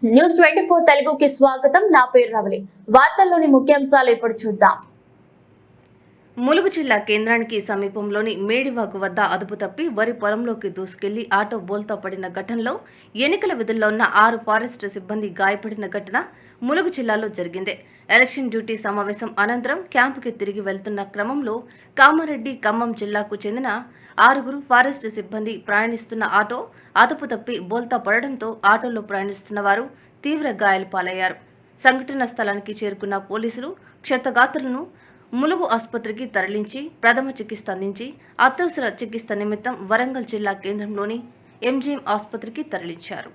News 24 తెలుగుకి స్వాగతం. నా పేరు రవలి. వార్తల్లోని ముఖ్యాంశాలు ఇప్పుడు చూద్దాం. ములుగు జిల్లా కేంద్రానికి సమీపంలోని మేడివాగు వద్ద అదుపు తప్పి వరి పొలంలోకి దూసుకెళ్లి ఆటో బోల్తా పడిన ఘటనలో ఎన్నికల విధుల్లో ఉన్న 6 ఫారెస్ట్ సిబ్బంది గాయపడిన ఘటన ములుగు జిల్లాలో జరిగింది. ఎలక్షన్ డ్యూటీ సమావేశం అనంతరం క్యాంపుకి తిరిగి వెళ్తున్న క్రమంలో కామారెడ్డి, ఖమ్మం జిల్లాకు చెందిన 6 ఫారెస్ట్ సిబ్బంది ప్రయాణిస్తున్న ఆటో అదుపు తప్పి బోల్తా పడడంతో ఆటోలో ప్రయాణిస్తున్న వారు తీవ్ర గాయాల పాలయ్యారు. సంఘటన స్థలానికి చేరుకున్న పోలీసులు క్షతగాత్రులను ములుగు ఆసుపత్రికి తరలించి ప్రథమ చికిత్స అందించి అత్యవసర చికిత్స నిమిత్తం వరంగల్ జిల్లా కేంద్రంలోని ఎంజీఎం ఆసుపత్రికి తరలించారు.